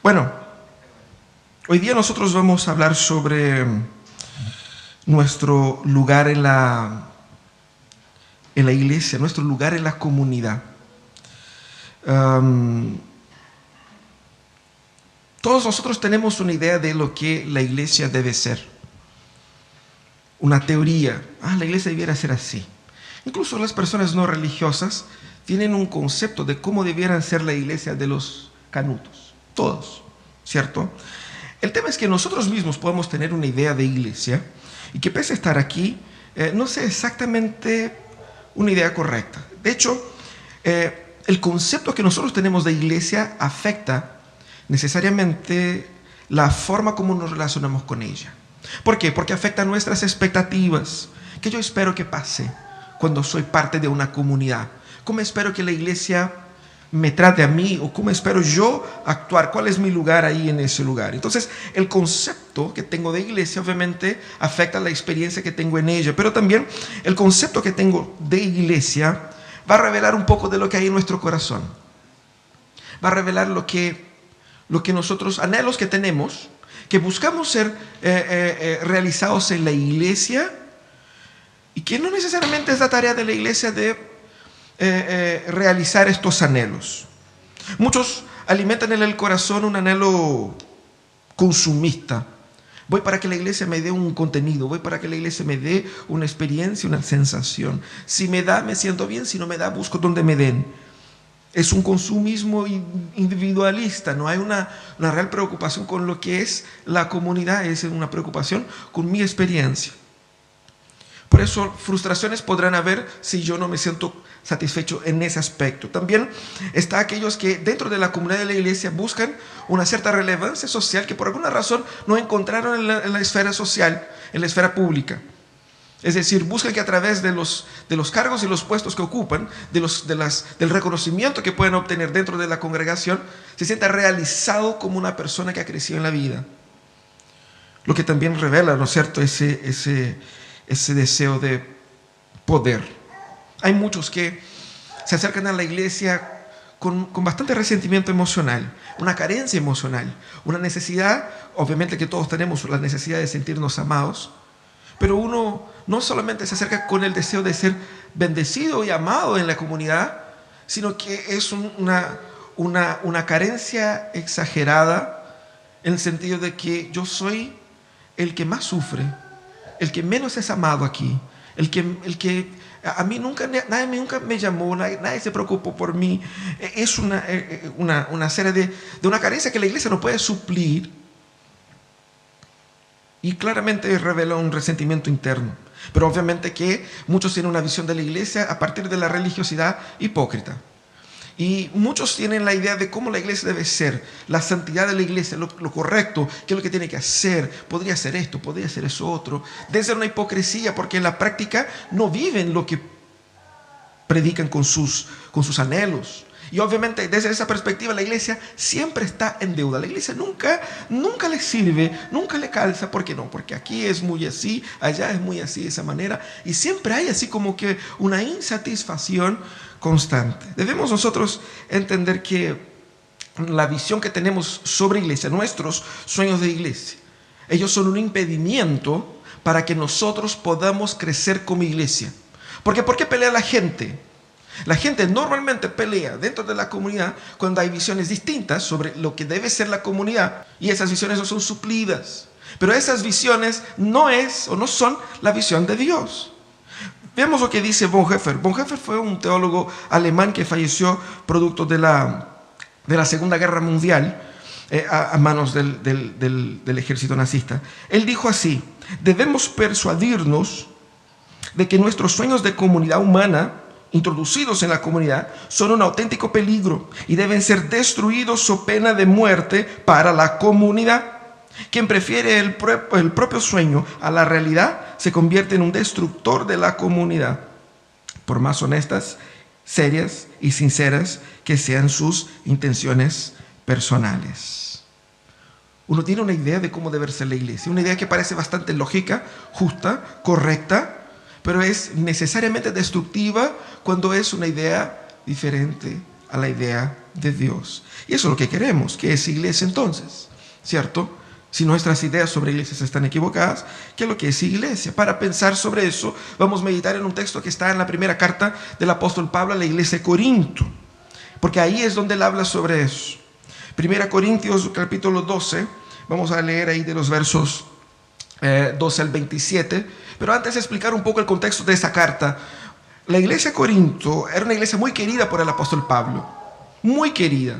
Bueno, hoy día nosotros vamos a hablar sobre nuestro lugar en la iglesia, nuestro lugar en la comunidad. Todos nosotros tenemos una idea de lo que la iglesia debe ser. Una teoría. La iglesia debiera ser así. Incluso las personas no religiosas tienen un concepto de cómo debieran ser la iglesia de los canutos. Todos, ¿cierto? El tema es que nosotros mismos podemos tener una idea de iglesia y que pese a estar aquí, no sea exactamente una idea correcta. De hecho, el concepto que nosotros tenemos de iglesia afecta necesariamente la forma como nos relacionamos con ella. ¿Por qué? Porque afecta nuestras expectativas. ¿Qué yo espero que pase cuando soy parte de una comunidad? ¿Cómo espero que la iglesia me trate a mí? ¿O cómo espero yo actuar? ¿Cuál es mi lugar ahí en ese lugar? Entonces, el concepto que tengo de iglesia obviamente afecta la experiencia que tengo en ella. Pero también el concepto que tengo de iglesia va a revelar un poco de lo que hay en nuestro corazón. Va a revelar lo que nosotros, anhelos que tenemos, que buscamos ser realizados en la iglesia, y que no necesariamente es la tarea de la iglesia de realizar estos anhelos. Muchos alimentan en el corazón un anhelo consumista. Voy para que la iglesia me dé un contenido, voy para que la iglesia me dé una experiencia, una sensación. Si me da, me siento bien; si no me da, busco donde me den. Es un consumismo individualista, no hay una real preocupación con lo que es la comunidad, es una preocupación con mi experiencia. Por eso frustraciones podrán haber si yo no me siento satisfecho en ese aspecto. También está aquellos que dentro de la comunidad de la iglesia buscan una cierta relevancia social que por alguna razón no encontraron en la esfera social, en la esfera pública. Es decir, buscan que a través de los cargos y los puestos que ocupan, del reconocimiento que pueden obtener dentro de la congregación, se sienta realizado como una persona que ha crecido en la vida. Lo que también revela, ¿no es cierto?, ese deseo de poder. Hay muchos que se acercan a la iglesia con bastante resentimiento emocional, una carencia emocional, una necesidad, obviamente que todos tenemos la necesidad de sentirnos amados, pero uno no solamente se acerca con el deseo de ser bendecido y amado en la comunidad, sino que es una carencia exagerada, en el sentido de que yo soy el que más sufre, el que menos es amado aquí, el que a mí nadie nunca me llamó, nadie se preocupó por mí. Es una serie de una carencia que la iglesia no puede suplir, y claramente revela un resentimiento interno. Pero obviamente que muchos tienen una visión de la iglesia a partir de la religiosidad hipócrita. Y muchos tienen la idea de cómo la iglesia debe ser, la santidad de la iglesia, lo correcto, qué es lo que tiene que hacer. Podría hacer esto, podría hacer eso otro. Debe ser una hipocresía porque en la práctica no viven lo que predican con sus anhelos. Y obviamente desde esa perspectiva la iglesia siempre está en deuda. La iglesia nunca le sirve, nunca le calza. ¿Por qué no? Porque aquí es muy así, allá es muy así, de esa manera. Y siempre hay así como que una insatisfacción constante. Debemos nosotros entender que la visión que tenemos sobre iglesia, nuestros sueños de iglesia, ellos son un impedimento para que nosotros podamos crecer como iglesia. Porque ¿por qué pelea la gente? La gente normalmente pelea dentro de la comunidad cuando hay visiones distintas sobre lo que debe ser la comunidad, y esas visiones no son suplidas. Pero esas visiones no son la visión de Dios. Veamos lo que dice Bonhoeffer. Bonhoeffer fue un teólogo alemán que falleció producto de la Segunda Guerra Mundial a manos del ejército nazista. Él dijo así: debemos persuadirnos de que nuestros sueños de comunidad humana introducidos en la comunidad son un auténtico peligro y deben ser destruidos so pena de muerte para la comunidad. Quien prefiere el propio sueño a la realidad se convierte en un destructor de la comunidad, por más honestas, serias y sinceras que sean sus intenciones personales. Uno tiene una idea de cómo debe ser la iglesia, una idea que parece bastante lógica, justa, correcta, pero es necesariamente destructiva cuando es una idea diferente a la idea de Dios. Y eso es lo que queremos. ¿Qué es iglesia entonces? ¿Cierto? Si nuestras ideas sobre iglesias están equivocadas, ¿qué es lo que es iglesia? Para pensar sobre eso, vamos a meditar en un texto que está en la primera carta del apóstol Pablo a la iglesia de Corinto, porque ahí es donde él habla sobre eso. Primera Corintios capítulo 12, vamos a leer ahí de los versos 12 al 27, pero antes de explicar un poco el contexto de esa carta, la iglesia de Corinto era una iglesia muy querida por el apóstol Pablo, muy querida.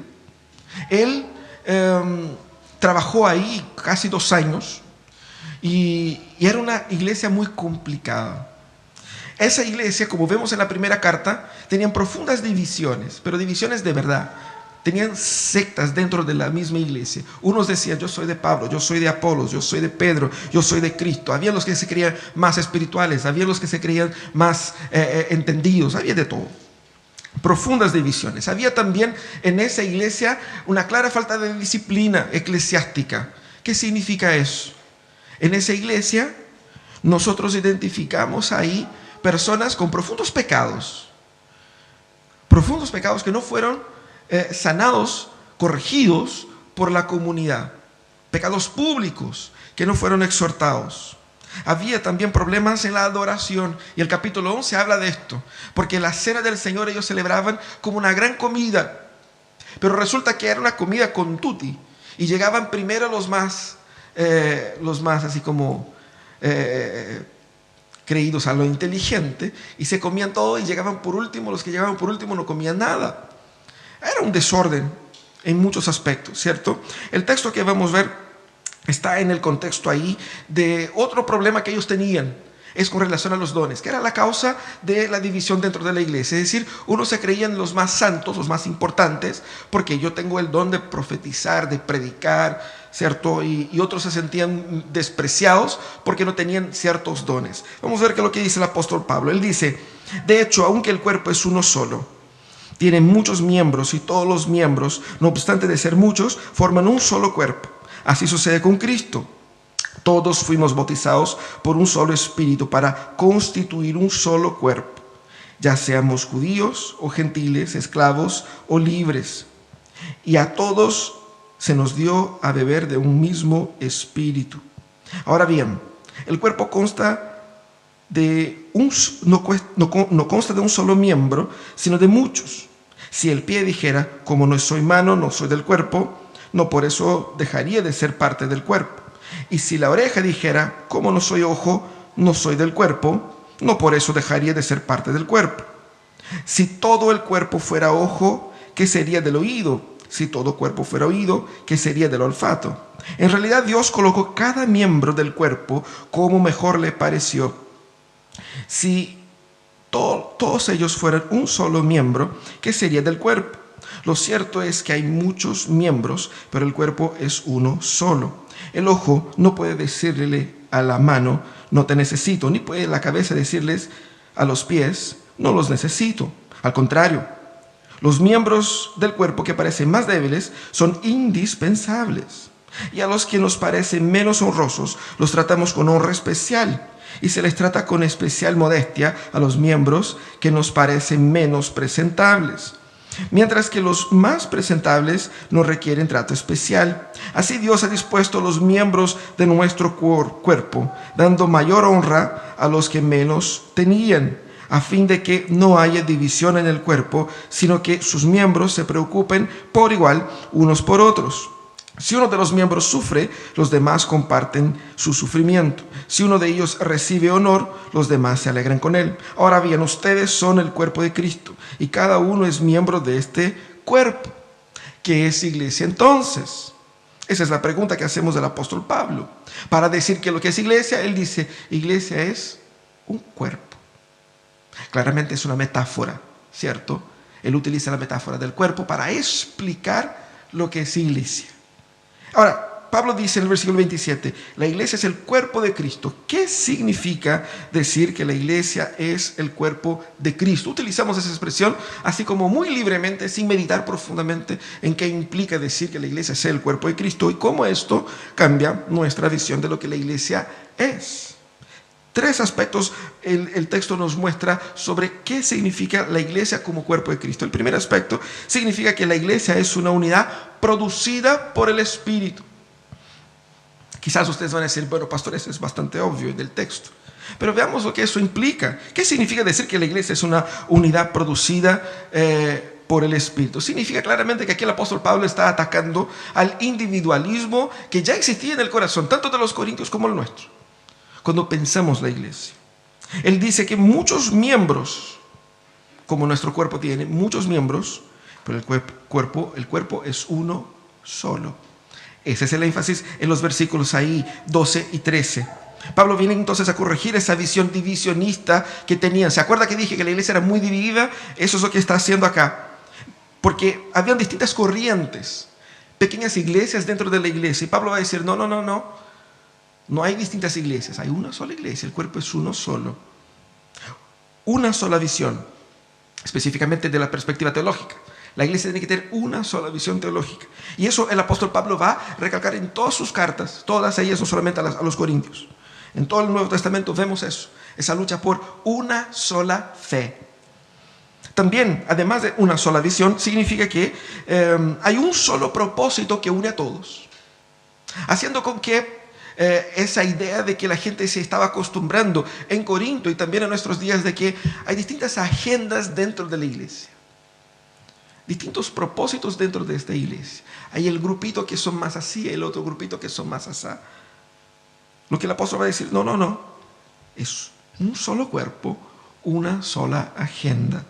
Él trabajó ahí casi 2 años y era una iglesia muy complicada. Esa iglesia, como vemos en la primera carta, tenían profundas divisiones, pero divisiones de verdad. Tenían sectas dentro de la misma iglesia. Unos decían, yo soy de Pablo, yo soy de Apolos, yo soy de Pedro, yo soy de Cristo. Había los que se creían más espirituales, había los que se creían más entendidos, había de todo. Profundas divisiones. Había también en esa iglesia una clara falta de disciplina eclesiástica. ¿Qué significa eso? En esa iglesia nosotros identificamos ahí personas con profundos pecados que no fueron sanados, corregidos por la comunidad, pecados públicos que no fueron exhortados. Había también problemas en la adoración, y el capítulo 11 habla de esto, porque la cena del Señor ellos celebraban como una gran comida, pero resulta que era una comida con tutti, y llegaban primero los más así como creídos a lo inteligente, y se comían todo, y llegaban por último, los que llegaban por último no comían nada. Era un desorden en muchos aspectos, ¿cierto? El texto que vamos a ver está en el contexto ahí de otro problema que ellos tenían, es con relación a los dones, que era la causa de la división dentro de la iglesia. Es decir, unos se creían los más santos, los más importantes, porque yo tengo el don de profetizar, de predicar, ¿cierto? Y otros se sentían despreciados porque no tenían ciertos dones. Vamos a ver qué es lo que dice el apóstol Pablo. Él dice, de hecho, aunque el cuerpo es uno solo, tiene muchos miembros, y todos los miembros, no obstante de ser muchos, forman un solo cuerpo. Así sucede con Cristo. Todos fuimos bautizados por un solo espíritu para constituir un solo cuerpo, ya seamos judíos o gentiles, esclavos o libres. Y a todos se nos dio a beber de un mismo espíritu. Ahora bien, el cuerpo consta no consta de un solo miembro, sino de muchos. Si el pie dijera, como no soy mano, no soy del cuerpo, no por eso dejaría de ser parte del cuerpo. Y si la oreja dijera, como no soy ojo, no soy del cuerpo, no por eso dejaría de ser parte del cuerpo. Si todo el cuerpo fuera ojo, ¿qué sería del oído? Si todo cuerpo fuera oído, ¿qué sería del olfato? En realidad Dios colocó cada miembro del cuerpo como mejor le pareció. Si todos ellos fueran un solo miembro, ¿qué sería del cuerpo? Lo cierto es que hay muchos miembros, pero el cuerpo es uno solo. El ojo no puede decirle a la mano, no te necesito, ni puede la cabeza decirles a los pies, no los necesito. Al contrario, los miembros del cuerpo que parecen más débiles son indispensables. Y a los que nos parecen menos honrosos los tratamos con honra especial. Y se les trata con especial modestia a los miembros que nos parecen menos presentables. Mientras que los más presentables no requieren trato especial. Así Dios ha dispuesto los miembros de nuestro cuerpo, dando mayor honra a los que menos tenían, a fin de que no haya división en el cuerpo, sino que sus miembros se preocupen por igual unos por otros. Si uno de los miembros sufre, los demás comparten su sufrimiento. Si uno de ellos recibe honor, los demás se alegran con él. Ahora bien, ustedes son el cuerpo de Cristo, y cada uno es miembro de este cuerpo. ¿Qué es iglesia entonces? Esa es la pregunta que hacemos del apóstol Pablo. Para decir que lo que es iglesia, él dice, iglesia es un cuerpo. Claramente es una metáfora, ¿cierto? Él utiliza la metáfora del cuerpo para explicar lo que es iglesia. Ahora, Pablo dice en el versículo 27, la iglesia es el cuerpo de Cristo. ¿Qué significa decir que la iglesia es el cuerpo de Cristo? Utilizamos esa expresión así como muy libremente, sin meditar profundamente en qué implica decir que la iglesia es el cuerpo de Cristo y cómo esto cambia nuestra visión de lo que la iglesia es. Tres aspectos el texto nos muestra sobre qué significa la iglesia como cuerpo de Cristo. El primer aspecto significa que la iglesia es una unidad producida por el Espíritu. Quizás ustedes van a decir, bueno, pastor, eso es bastante obvio del texto. Pero veamos lo que eso implica. ¿Qué significa decir que la iglesia es una unidad producida por el Espíritu? Significa claramente que aquí el apóstol Pablo está atacando al individualismo que ya existía en el corazón, tanto de los corintios como el nuestro, cuando pensamos la iglesia. Él dice que muchos miembros, como nuestro cuerpo tiene muchos miembros, pero el cuerpo es uno solo. Ese es el énfasis en los versículos ahí 12 y 13. Pablo viene entonces a corregir esa visión divisionista que tenían. ¿Se acuerda que dije que la iglesia era muy dividida? Eso es lo que está haciendo acá. Porque habían distintas corrientes, pequeñas iglesias dentro de la iglesia. Y Pablo va a decir, no. No hay distintas iglesias, hay una sola iglesia. El cuerpo es uno solo. Una sola visión, específicamente de la perspectiva teológica. La iglesia tiene que tener una sola visión teológica. Y eso el apóstol Pablo va a recalcar en todas sus cartas, todas ellas, no solamente a los corintios. En todo el Nuevo Testamento vemos eso, esa lucha por una sola fe. También, además de una sola visión, significa que hay un solo propósito que une a todos. Haciendo con que esa idea de que la gente se estaba acostumbrando en Corinto y también en nuestros días de que hay distintas agendas dentro de la iglesia. Distintos propósitos dentro de esta iglesia. Hay el grupito que son más así, el otro grupito que son más así. Lo que el apóstol va a decir, no. Es un solo cuerpo, una sola agenda.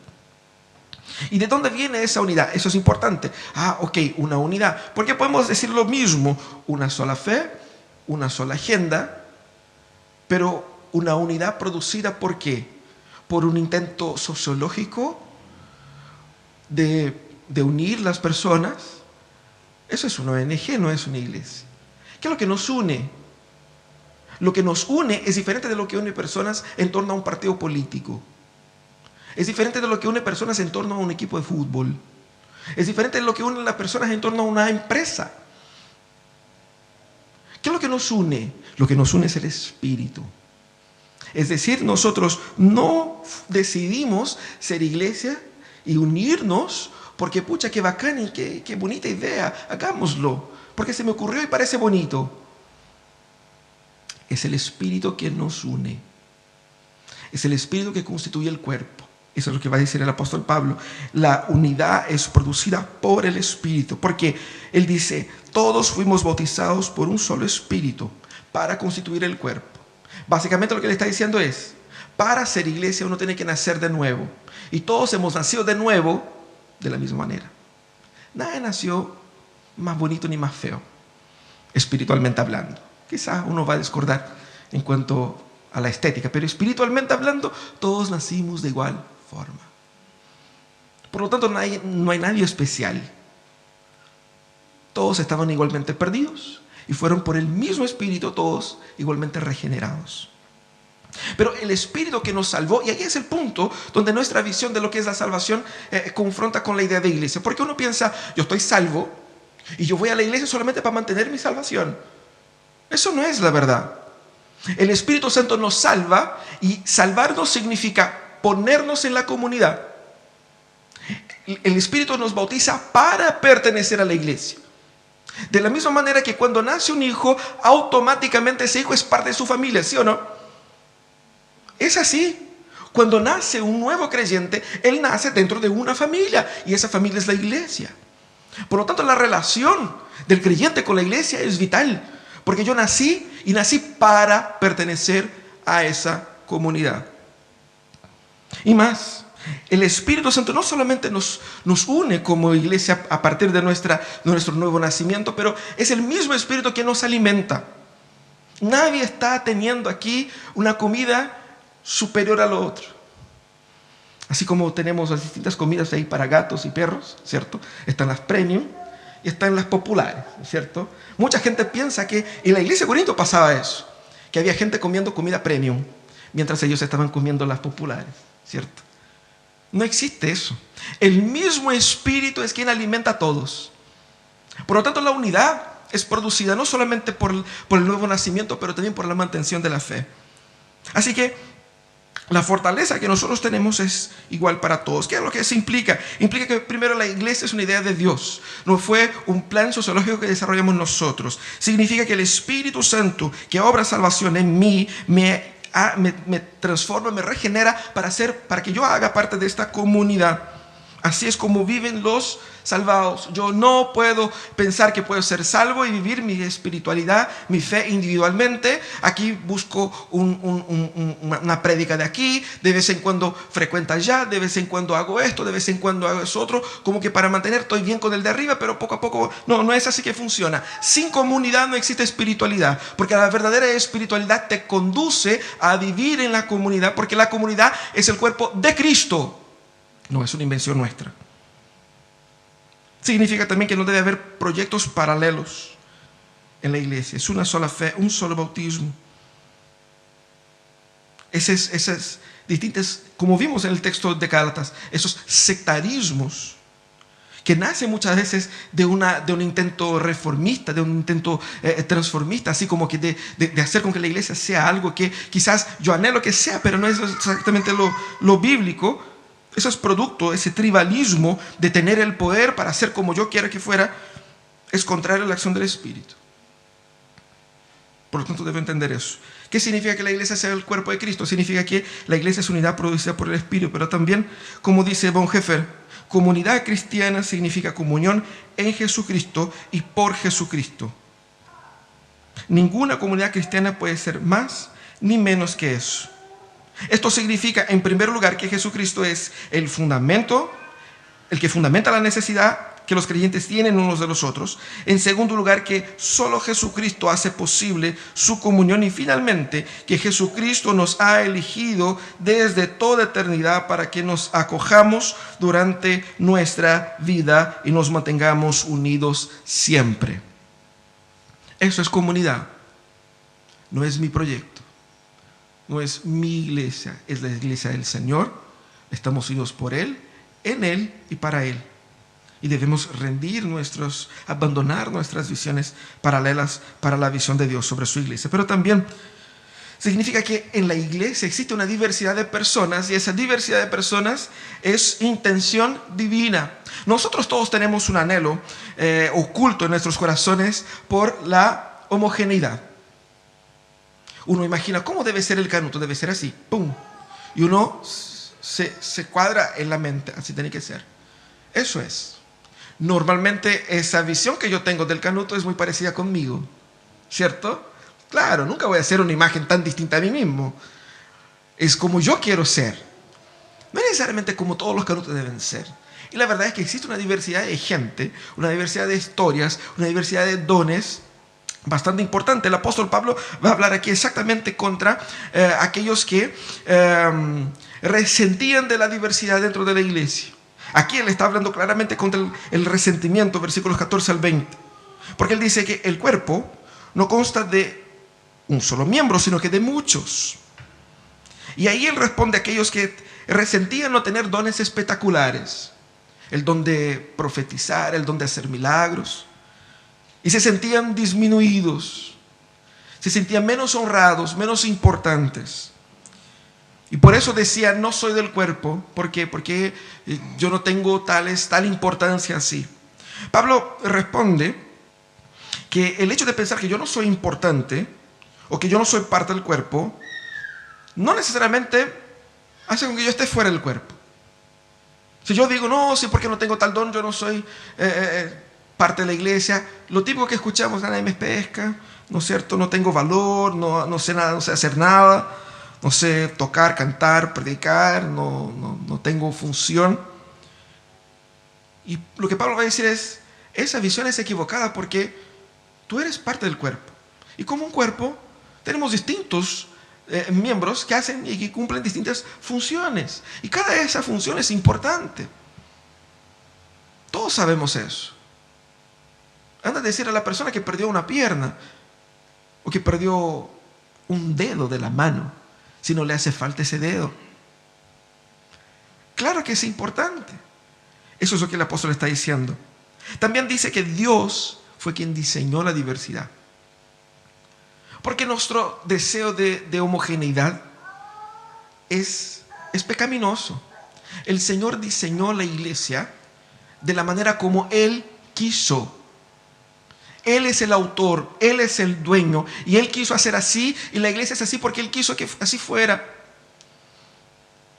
¿Y de dónde viene esa unidad? Eso es importante. Ok, una unidad. Porque podemos decir lo mismo, una sola fe, una sola agenda, pero una unidad producida ¿por qué? Por un intento sociológico de unir las personas. Eso es una ONG, no es una iglesia. ¿Qué es lo que nos une? Lo que nos une es diferente de lo que une personas en torno a un partido político. Es diferente de lo que une personas en torno a un equipo de fútbol. Es diferente de lo que une a las personas en torno a una empresa. ¿Qué es lo que nos une? Lo que nos une es el Espíritu. Es decir, nosotros no decidimos ser iglesia y unirnos porque pucha, qué bacán y qué bonita idea, hagámoslo, porque se me ocurrió y parece bonito. Es el Espíritu que nos une. Es el Espíritu que constituye el cuerpo. Eso es lo que va a decir el apóstol Pablo. La unidad es producida por el Espíritu, porque él dice, todos fuimos bautizados por un solo Espíritu para constituir el cuerpo. Básicamente lo que le está diciendo es, para ser iglesia uno tiene que nacer de nuevo. Y todos hemos nacido de nuevo de la misma manera. Nadie nació más bonito ni más feo, espiritualmente hablando. Quizá uno va a discordar en cuanto a la estética, pero espiritualmente hablando, todos nacimos de igual forma. Por lo tanto, no hay nadie especial. Todos estaban igualmente perdidos y fueron por el mismo Espíritu todos igualmente regenerados. Pero el Espíritu que nos salvó, y ahí es el punto donde nuestra visión de lo que es la salvación confronta con la idea de iglesia. Porque uno piensa, yo estoy salvo y yo voy a la iglesia solamente para mantener mi salvación. Eso no es la verdad. El Espíritu Santo nos salva, y salvarnos significa ponernos en la comunidad. El Espíritu nos bautiza para pertenecer a la iglesia. De la misma manera que cuando nace un hijo, automáticamente ese hijo es parte de su familia, ¿sí o no? Es así. Cuando nace un nuevo creyente, él nace dentro de una familia, y esa familia es la iglesia. Por lo tanto, la relación del creyente con la iglesia es vital, porque yo nací y nací para pertenecer a esa comunidad. Y más, el Espíritu Santo no solamente nos une como iglesia a partir de nuestro nuevo nacimiento, pero es el mismo Espíritu que nos alimenta. Nadie está teniendo aquí una comida superior a lo otro. Así como tenemos las distintas comidas ahí para gatos y perros, ¿cierto? Están las premium y están las populares, ¿cierto? Mucha gente piensa que en la iglesia de Corinto pasaba eso, que había gente comiendo comida premium mientras ellos estaban comiendo las populares, ¿cierto? No existe eso. El mismo Espíritu es quien alimenta a todos. Por lo tanto, la unidad es producida no solamente por el nuevo nacimiento, pero también por la mantención de la fe. Así que la fortaleza que nosotros tenemos es igual para todos. ¿Qué es lo que eso implica? Implica que primero la iglesia es una idea de Dios. No fue un plan sociológico que desarrollamos nosotros. Significa que el Espíritu Santo que obra salvación en mí me transforma, me regenera para que yo haga parte de esta comunidad. Así es como viven los salvados. Yo no puedo pensar que puedo ser salvo y vivir mi espiritualidad, mi fe individualmente. Aquí busco una prédica de aquí, de vez en cuando frecuento allá, de vez en cuando hago esto, de vez en cuando hago eso otro, como que para mantener, estoy bien con el de arriba, pero poco a poco, no es así que funciona. Sin comunidad no existe espiritualidad, porque la verdadera espiritualidad te conduce a vivir en la comunidad, porque la comunidad es el cuerpo de Cristo. No es una invención nuestra. Significa también que no debe haber proyectos paralelos en la iglesia. Es una sola fe, un solo bautismo. Esas distintas, como vimos en el texto de Gálatas, esos sectarismos que nacen muchas veces de un intento reformista, de un intento transformista, así como que de hacer con que la iglesia sea algo que quizás yo anhelo que sea, pero no es exactamente lo bíblico. Eso es producto, ese tribalismo de tener el poder para hacer como yo quiera que fuera, es contrario a la acción del Espíritu. Por lo tanto, debo entender eso. ¿Qué significa que la iglesia sea el cuerpo de Cristo? Significa que la iglesia es unidad producida por el Espíritu, pero también, como dice Bonhoeffer, comunidad cristiana significa comunión en Jesucristo y por Jesucristo. Ninguna comunidad cristiana puede ser más ni menos que eso. Esto significa, en primer lugar, que Jesucristo es el fundamento, el que fundamenta la necesidad que los creyentes tienen unos de los otros. En segundo lugar, que solo Jesucristo hace posible su comunión. Y finalmente, que Jesucristo nos ha elegido desde toda eternidad para que nos acojamos durante nuestra vida y nos mantengamos unidos siempre. Eso es comunidad. No es mi proyecto. No es mi iglesia, es la iglesia del Señor. Estamos unidos por Él, en Él y para Él. Y debemos abandonar nuestras visiones paralelas para la visión de Dios sobre su iglesia. Pero también significa que en la iglesia existe una diversidad de personas y esa diversidad de personas es intención divina. Nosotros todos tenemos un anhelo oculto en nuestros corazones por la homogeneidad. Uno imagina cómo debe ser el canuto, debe ser así, ¡pum! Y uno se cuadra en la mente, así tiene que ser. Eso es. Normalmente esa visión que yo tengo del canuto es muy parecida conmigo, ¿cierto? Claro, nunca voy a hacer una imagen tan distinta a mí mismo. Es como yo quiero ser. No es necesariamente como todos los canutos deben ser. Y la verdad es que existe una diversidad de gente, una diversidad de historias, una diversidad de dones bastante importante. El apóstol Pablo va a hablar aquí exactamente contra aquellos que resentían de la diversidad dentro de la iglesia. Aquí él está hablando claramente contra el resentimiento, versículos 14 al 20. Porque él dice que el cuerpo no consta de un solo miembro, sino que de muchos. Y ahí él responde a aquellos que resentían no tener dones espectaculares. El don de profetizar, el don de hacer milagros. Y se sentían disminuidos, se sentían menos honrados, menos importantes. Y por eso decían, no soy del cuerpo. ¿Por qué? Porque yo no tengo tal importancia así. Pablo responde que el hecho de pensar que yo no soy importante o que yo no soy parte del cuerpo, no necesariamente hace con que yo esté fuera del cuerpo. Si yo digo, no, sí, porque no tengo tal don, yo no soy parte de la iglesia, lo típico que escuchamos, nadie me pesca, ¿no es cierto? No tengo valor, no sé nada, no sé hacer nada, no sé tocar, cantar, predicar, no tengo función. Y lo que Pablo va a decir es, esa visión es equivocada porque tú eres parte del cuerpo. Y como un cuerpo, tenemos distintos miembros que hacen y que cumplen distintas funciones. Y cada de esas funciones es importante. Todos sabemos eso. Anda a decir a la persona que perdió una pierna o que perdió un dedo de la mano, si no le hace falta ese dedo. Claro que es importante. Eso es lo que el apóstol está diciendo. También dice que Dios fue quien diseñó la diversidad. Porque nuestro deseo de homogeneidad es pecaminoso. El Señor diseñó la iglesia de la manera como Él quiso. Él es el autor, Él es el dueño, y Él quiso hacer así, y la iglesia es así porque Él quiso que así fuera.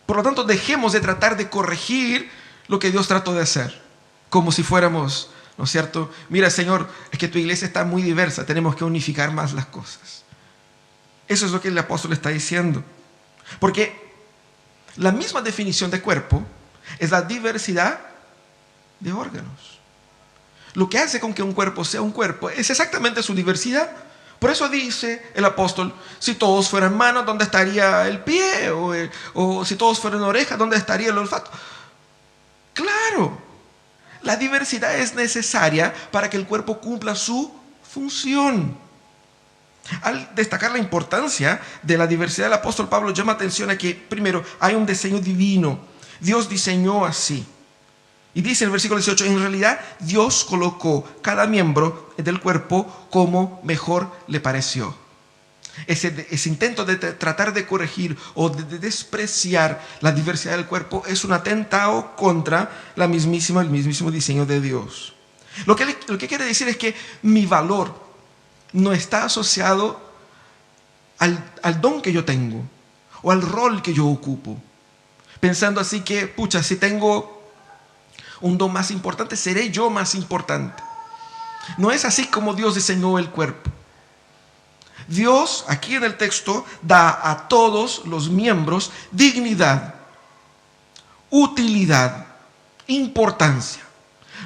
Por lo tanto, dejemos de tratar de corregir lo que Dios trató de hacer, como si fuéramos, ¿no es cierto? Mira, Señor, es que tu iglesia está muy diversa, tenemos que unificar más las cosas. Eso es lo que el apóstol está diciendo. Porque la misma definición de cuerpo es la diversidad de órganos. Lo que hace con que un cuerpo sea un cuerpo es exactamente su diversidad. Por eso dice el apóstol, si todos fueran manos, ¿dónde estaría el pie? O si todos fueran orejas, ¿dónde estaría el olfato? Claro, la diversidad es necesaria para que el cuerpo cumpla su función. Al destacar la importancia de la diversidad, el apóstol Pablo llama atención a que, primero, hay un diseño divino. Dios diseñó así. Y dice en el versículo 18, en realidad Dios colocó cada miembro del cuerpo como mejor le pareció. Ese intento de tratar de corregir o de despreciar la diversidad del cuerpo es un atentado contra el mismísimo diseño de Dios. Lo que quiere decir es que mi valor no está asociado al don que yo tengo o al rol que yo ocupo. Pensando así que, pucha, si tengo un don más importante, seré yo más importante. No es así como Dios diseñó el cuerpo. Dios, aquí en el texto, da a todos los miembros dignidad, utilidad, importancia.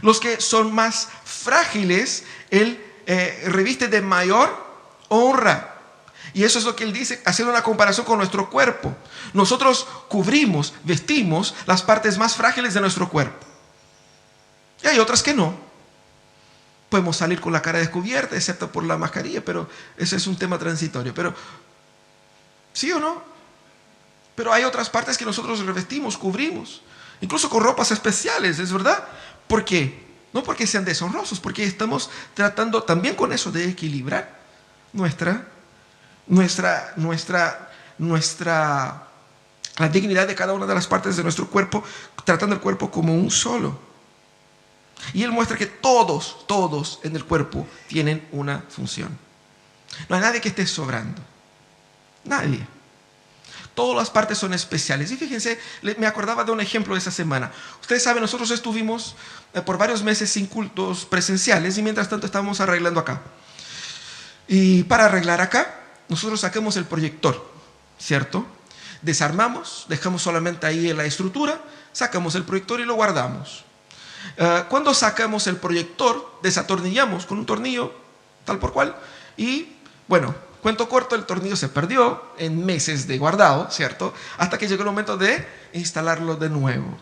Los que son más frágiles, Él reviste de mayor honra. Y eso es lo que Él dice, haciendo una comparación con nuestro cuerpo. Nosotros cubrimos, vestimos las partes más frágiles de nuestro cuerpo. Y hay otras que no. Podemos salir con la cara descubierta, excepto por la mascarilla, pero ese es un tema transitorio. Pero, ¿sí o no? Pero hay otras partes que nosotros revestimos, cubrimos, incluso con ropas especiales, ¿es verdad? ¿Por qué? No porque sean deshonrosos, porque estamos tratando también con eso de equilibrar la dignidad de cada una de las partes de nuestro cuerpo, tratando el cuerpo como un solo. Y Él muestra que todos en el cuerpo tienen una función. No hay nadie que esté sobrando. Nadie. Todas las partes son especiales. Y fíjense, me acordaba de un ejemplo de esa semana. Ustedes saben, nosotros estuvimos por varios meses sin cultos presenciales y mientras tanto estábamos arreglando acá. Y para arreglar acá, nosotros sacamos el proyector, ¿cierto? Desarmamos, dejamos solamente ahí la estructura, sacamos el proyector y lo guardamos. Cuando sacamos el proyector, desatornillamos con un tornillo, tal por cual, y bueno, cuento corto, el tornillo se perdió en meses de guardado, ¿cierto? Hasta que llegó el momento de instalarlo de nuevo.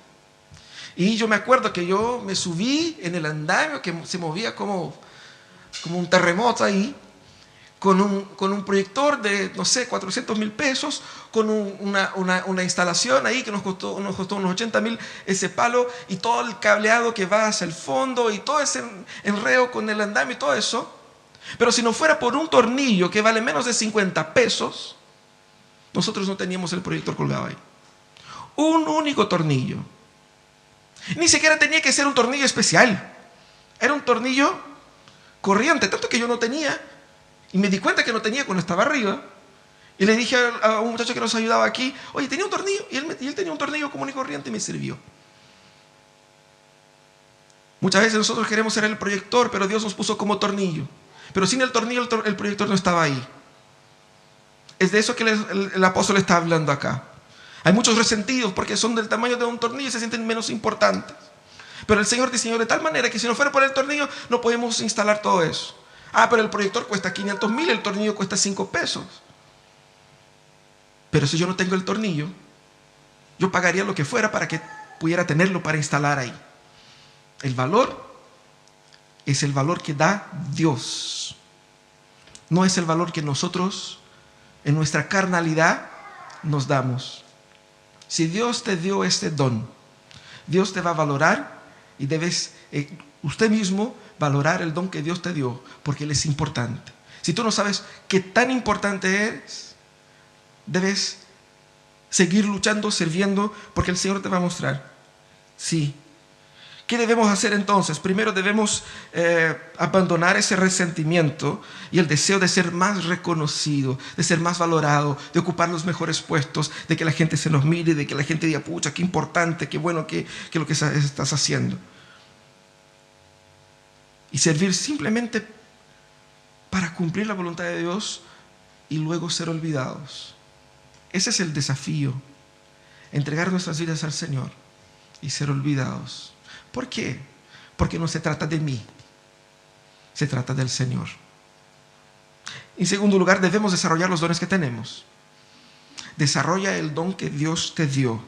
Y yo me acuerdo que yo me subí en el andamio que se movía como un terremoto ahí, con un proyector de, no sé, 400,000 pesos, con una instalación ahí que nos costó unos 80,000 ese palo, y todo el cableado que va hacia el fondo, y todo ese enredo con el andamio y todo eso. Pero si no fuera por un tornillo que vale menos de 50 pesos, nosotros no teníamos el proyector colgado ahí. Un único tornillo. Ni siquiera tenía que ser un tornillo especial. Era un tornillo corriente, tanto que yo no tenía. Y me di cuenta que no tenía cuando estaba arriba. Y le dije a un muchacho que nos ayudaba aquí, oye, tenía un tornillo. Y él tenía un tornillo común y corriente y me sirvió. Muchas veces nosotros queremos ser el proyector, pero Dios nos puso como tornillo. Pero sin el tornillo el proyector no estaba ahí. Es de eso que el apóstol está hablando acá. Hay muchos resentidos porque son del tamaño de un tornillo y se sienten menos importantes. Pero el Señor diseñó de tal manera que si no fuera por el tornillo no podemos instalar todo eso. Pero el proyector cuesta 500,000, el tornillo cuesta 5 pesos. Pero si yo no tengo el tornillo, yo pagaría lo que fuera para que pudiera tenerlo para instalar ahí. El valor es el valor que da Dios. No es el valor que nosotros en nuestra carnalidad nos damos. Si Dios te dio este don, Dios te va a valorar y debes usted mismo valorar el don que Dios te dio, porque Él es importante. Si tú no sabes qué tan importante eres, debes seguir luchando, sirviendo, porque el Señor te va a mostrar. Sí. ¿Qué debemos hacer entonces? Primero debemos abandonar ese resentimiento y el deseo de ser más reconocido, de ser más valorado, de ocupar los mejores puestos, de que la gente se nos mire, de que la gente diga, pucha, qué importante, qué bueno que lo que estás haciendo. Y servir simplemente para cumplir la voluntad de Dios y luego ser olvidados. Ese es el desafío, entregar nuestras vidas al Señor y ser olvidados. ¿Por qué? Porque no se trata de mí, se trata del Señor. En segundo lugar, debemos desarrollar los dones que tenemos. Desarrolla el don que Dios te dio.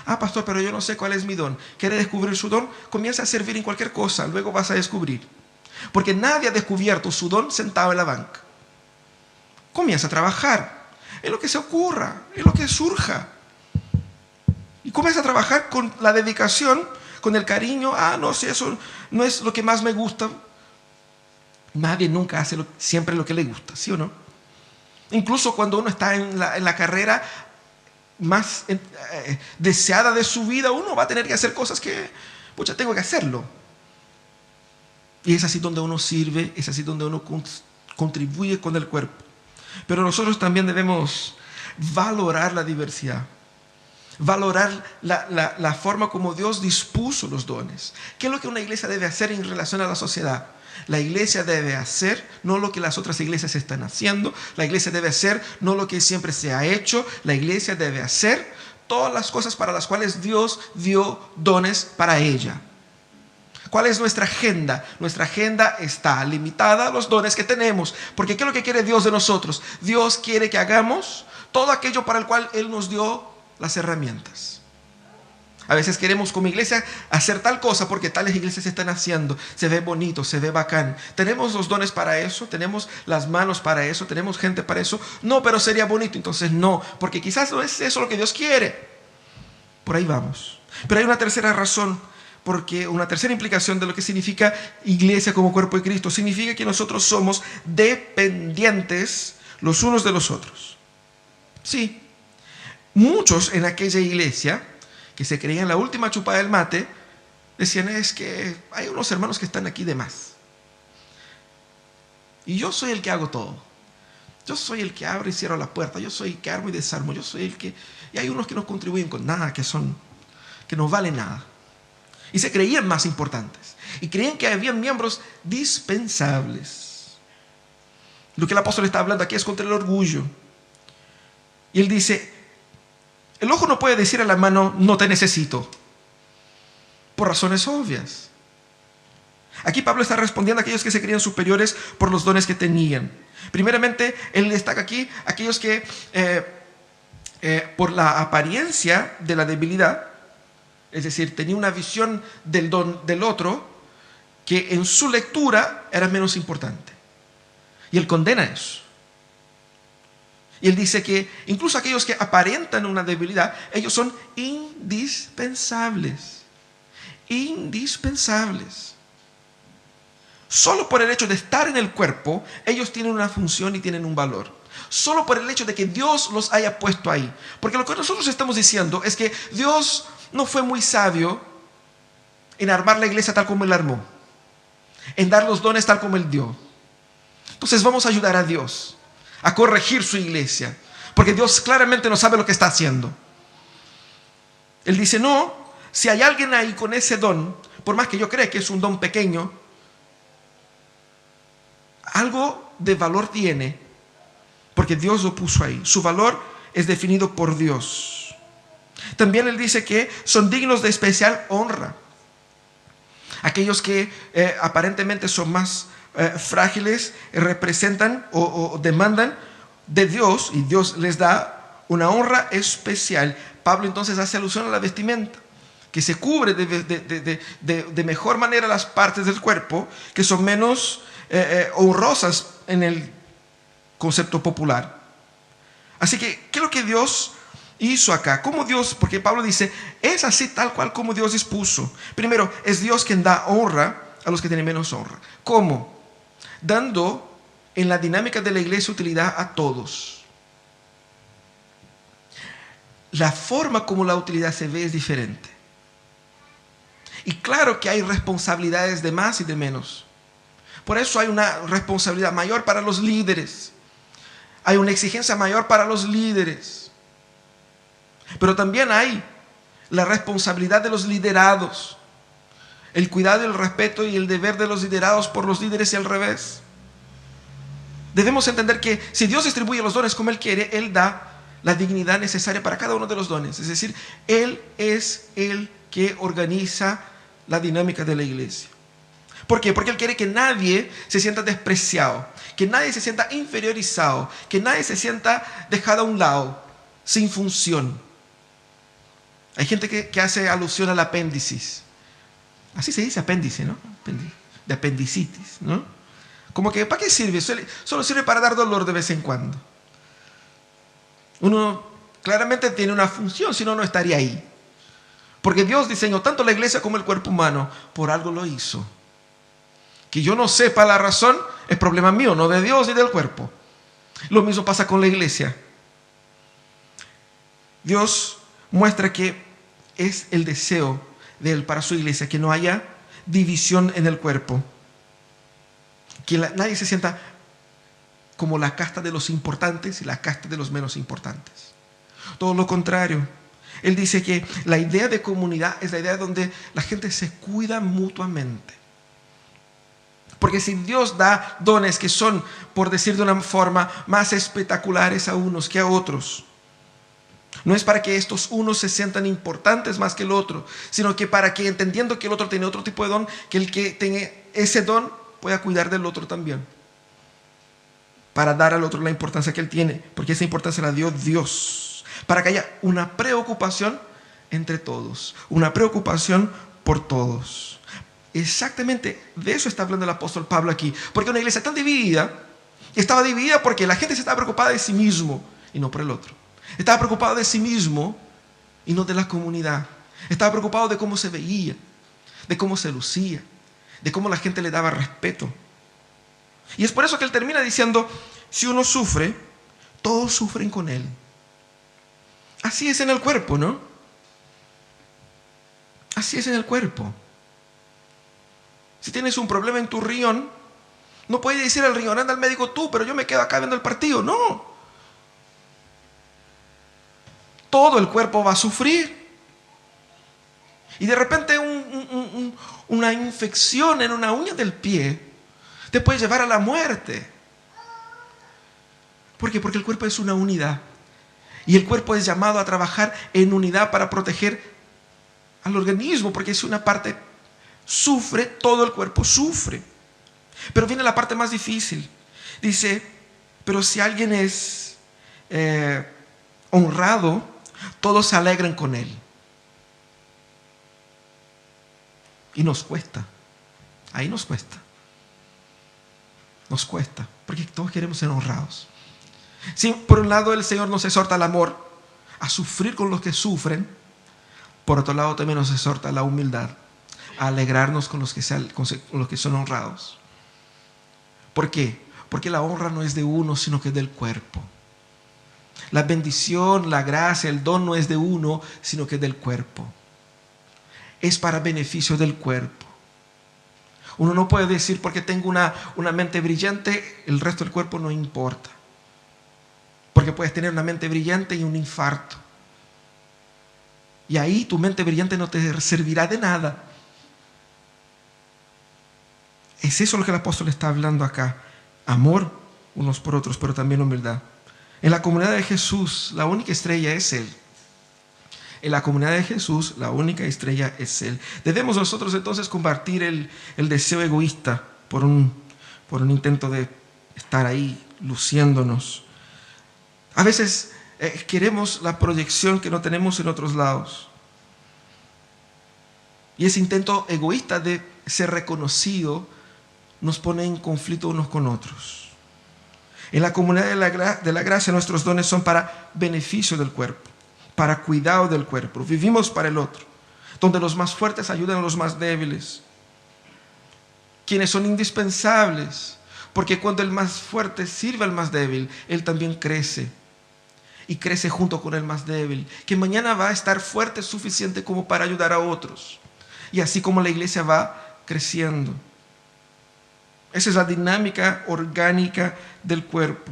Ah, pastor, pero yo no sé cuál es mi don. ¿Quiere descubrir su don? Comienza a servir en cualquier cosa, luego vas a descubrir. Porque nadie ha descubierto su don sentado en la banca. Comienza a trabajar en lo que se ocurra, en lo que surja. Y comienza a trabajar con la dedicación, con el cariño. Ah, no sé, eso no es lo que más me gusta. Nadie nunca hace siempre lo que le gusta, ¿sí o no? Incluso cuando uno está en la carrera más deseada de su vida, uno va a tener que hacer cosas que, pucha, tengo que hacerlo. Y es así donde uno sirve, es así donde uno contribuye con el cuerpo. Pero nosotros también debemos valorar la diversidad. Valorar la forma como Dios dispuso los dones. ¿Qué es lo que una iglesia debe hacer en relación a la sociedad? La iglesia debe hacer no lo que las otras iglesias están haciendo. La iglesia debe hacer no lo que siempre se ha hecho. La iglesia debe hacer todas las cosas para las cuales Dios dio dones para ella. ¿Cuál es nuestra agenda? Nuestra agenda está limitada a los dones que tenemos. Porque ¿qué es lo que quiere Dios de nosotros? Dios quiere que hagamos todo aquello para el cual Él nos dio las herramientas. A veces queremos como iglesia hacer tal cosa porque tales iglesias están haciendo. Se ve bonito, se ve bacán. ¿Tenemos los dones para eso? ¿Tenemos las manos para eso? ¿Tenemos gente para eso? No, pero sería bonito. Entonces no, porque quizás no es eso lo que Dios quiere. Por ahí vamos. Pero hay una tercera razón, porque una tercera implicación de lo que significa iglesia como cuerpo de Cristo. Significa que nosotros somos dependientes los unos de los otros. Sí. Muchos en aquella iglesia que se creían la última chupada del mate decían, es que hay unos hermanos que están aquí de más y yo soy el que hago todo, yo soy el que abro y cierro la puerta, yo soy el que armo y desarmo, yo soy el que... Y hay unos que no contribuyen con nada, que no valen nada, y se creían más importantes y creían que había miembros dispensables. Lo que el apóstol está hablando aquí es contra el orgullo, y él dice: el ojo no puede decir a la mano, no te necesito, por razones obvias. Aquí Pablo está respondiendo a aquellos que se creían superiores por los dones que tenían. Primeramente, él destaca aquí a aquellos que por la apariencia de la debilidad, es decir, tenía una visión del don del otro que en su lectura era menos importante. Y él condena eso. Y él dice que incluso aquellos que aparentan una debilidad, ellos son indispensables. Indispensables. Solo por el hecho de estar en el cuerpo, ellos tienen una función y tienen un valor. Solo por el hecho de que Dios los haya puesto ahí. Porque lo que nosotros estamos diciendo es que Dios no fue muy sabio en armar la iglesia tal como Él armó, en dar los dones tal como Él dio. Entonces vamos a ayudar a Dios a corregir su iglesia, porque Dios claramente no sabe lo que está haciendo. Él dice, no, si hay alguien ahí con ese don, por más que yo crea que es un don pequeño, algo de valor tiene, porque Dios lo puso ahí. Su valor es definido por Dios. También él dice que son dignos de especial honra. Aquellos que aparentemente son más frágiles, representan o demandan de Dios, y Dios les da una honra especial. Pablo entonces hace alusión a la vestimenta, que se cubre de mejor manera las partes del cuerpo que son menos honrosas en el concepto popular. Así que, ¿qué es lo que Dios hizo acá? ¿Cómo Dios? Porque Pablo dice, es así tal cual como Dios dispuso. Primero, es Dios quien da honra a los que tienen menos honra. ¿Cómo? Dando en la dinámica de la iglesia utilidad a todos. la forma como la utilidad se ve es diferente. Y claro que hay responsabilidades de más y de menos. Por eso hay una responsabilidad mayor para los líderes. Hay una exigencia mayor para los líderes. Pero también hay la responsabilidad de los liderados. El cuidado, el respeto y el deber de los liderados por los líderes y al revés. Debemos entender que si Dios distribuye los dones como Él quiere, Él da la dignidad necesaria para cada uno de los dones. Es decir, Él es el que organiza la dinámica de la iglesia. ¿Por qué? Porque Él quiere que nadie se sienta despreciado, que nadie se sienta inferiorizado, que nadie se sienta dejado a un lado, sin función. Hay gente que hace alusión al apéndice. Así se dice apéndice, ¿no? De apendicitis, ¿no? Como que, ¿para qué sirve? Solo sirve para dar dolor de vez en cuando. Uno claramente tiene una función, si no, no estaría ahí. Porque Dios diseñó tanto la iglesia como el cuerpo humano, por algo lo hizo. Que yo no sepa la razón es problema mío, no de Dios ni del cuerpo. Lo mismo pasa con la iglesia. Dios muestra que es el deseo de Él para su iglesia, que no haya división en el cuerpo. Que nadie se sienta como la casta de los importantes y la casta de los menos importantes. Todo lo contrario. Él dice que la idea de comunidad es la idea donde la gente se cuida mutuamente. Porque si Dios da dones que son, por decir de una forma, más espectaculares a unos que a otros, no es para que estos unos se sientan importantes más que el otro, sino que para que, entendiendo que el otro tiene otro tipo de don, que el que tiene ese don pueda cuidar del otro también. Para dar al otro la importancia que él tiene, porque esa importancia la dio Dios. Para que haya una preocupación entre todos, una preocupación por todos. Exactamente de eso está hablando el apóstol Pablo aquí. Porque una iglesia tan dividida, estaba dividida porque la gente se estaba preocupada de sí mismo y no por el otro. Estaba preocupado de sí mismo y no de la comunidad. Estaba preocupado de cómo se veía, de cómo se lucía, de cómo la gente le daba respeto. Y es por eso que él termina diciendo, si uno sufre, todos sufren con él. Así es en el cuerpo, ¿no? Así es en el cuerpo. Si tienes un problema en tu riñón, no puedes decir al riñón, anda al médico tú, pero yo me quedo acá viendo el partido. No. Todo el cuerpo va a sufrir. Y de repente una infección en una uña del pie te puede llevar a la muerte. ¿Por qué? Porque el cuerpo es una unidad. Y el cuerpo es llamado a trabajar en unidad para proteger al organismo, porque si una parte sufre, todo el cuerpo sufre. Pero viene la parte más difícil. Dice, pero si alguien es honrado, todos se alegran con él. Y nos cuesta. Ahí nos cuesta. Nos cuesta, porque todos queremos ser honrados. Si por un lado el Señor nos exhorta al amor, a sufrir con los que sufren, por otro lado también nos exhorta a la humildad, a alegrarnos con los que son honrados. ¿Por qué? Porque la honra no es de uno, sino que es del cuerpo. La bendición, la gracia, el don no es de uno, sino que es del cuerpo. Es para beneficio del cuerpo. Uno no puede decir porque tengo una mente brillante, el resto del cuerpo no importa. Porque puedes tener una mente brillante y un infarto. Y ahí tu mente brillante no te servirá de nada. Es eso lo que el apóstol está hablando acá. Amor unos por otros, pero también humildad. En la comunidad de Jesús, la única estrella es Él. En la comunidad de Jesús, la única estrella es Él. Debemos nosotros entonces combatir el deseo egoísta por un intento de estar ahí luciéndonos. A veces queremos la proyección que no tenemos en otros lados. Y ese intento egoísta de ser reconocido nos pone en conflicto unos con otros. En la comunidad de la gracia, nuestros dones son para beneficio del cuerpo, para cuidado del cuerpo. Vivimos para el otro, donde los más fuertes ayudan a los más débiles, quienes son indispensables, porque cuando el más fuerte sirve al más débil, él también crece. y crece junto con el más débil, que mañana va a estar fuerte suficiente como para ayudar a otros. Y así como la iglesia va creciendo. Esa es la dinámica orgánica del cuerpo.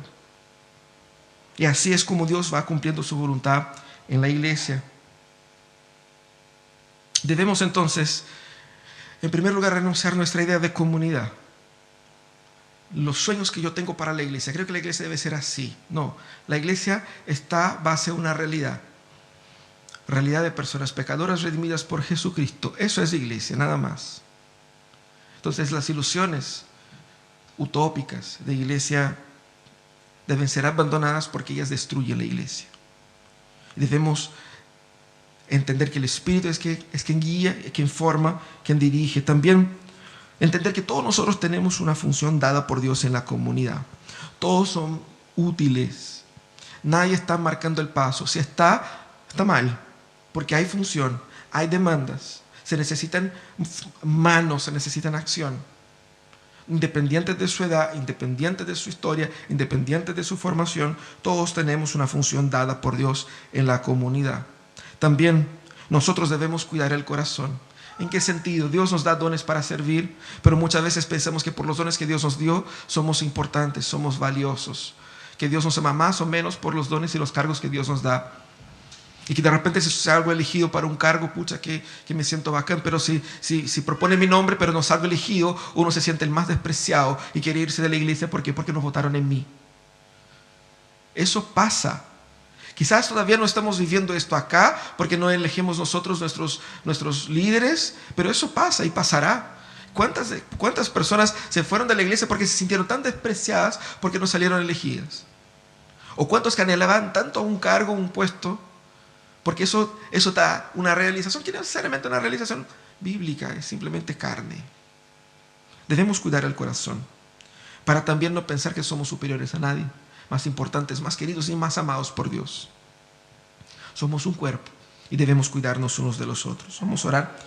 Y así es como Dios va cumpliendo su voluntad en la iglesia. Debemos entonces, en primer lugar, renunciar a nuestra idea de comunidad. Los sueños que yo tengo para la iglesia, creo que la iglesia debe ser así. No, la iglesia está base a una realidad. Realidad de personas pecadoras redimidas por Jesucristo. Eso es la iglesia, nada más. Entonces las ilusiones utópicas de iglesia deben ser abandonadas porque ellas destruyen la iglesia. Debemos entender que el Espíritu es quien guía, quien forma, quien dirige. También entender que todos nosotros tenemos una función dada por Dios en la comunidad. Todos son útiles. Nadie está marcando el paso. Si está mal, porque hay función, hay demandas. Se necesitan manos, se necesitan acción. Independientes de su edad, independientes de su historia, independientes de su formación, todos tenemos una función dada por Dios en la comunidad. También nosotros debemos cuidar el corazón. ¿En qué sentido? Dios nos da dones para servir, pero muchas veces pensamos que por los dones que Dios nos dio somos importantes, somos valiosos, que Dios nos ama más o menos por los dones y los cargos que Dios nos da. Y que de repente si salgo elegido para un cargo, pucha, que me siento bacán, pero si propone mi nombre pero no salgo elegido, uno se siente el más despreciado y quiere irse de la iglesia. ¿Por qué? Porque no votaron en mí. Eso pasa. Quizás todavía no estamos viviendo esto acá porque no elegimos nosotros nuestros líderes, pero eso pasa y pasará. ¿Cuántas personas se fueron de la iglesia porque se sintieron tan despreciadas porque no salieron elegidas? ¿O cuántos que anhelaban tanto un cargo, un puesto? Porque eso da una realización que no es necesariamente una realización bíblica, es simplemente carne. Debemos cuidar el corazón para también no pensar que somos superiores a nadie, más importantes, más queridos y más amados por Dios. Somos un cuerpo y debemos cuidarnos unos de los otros. Vamos a orar.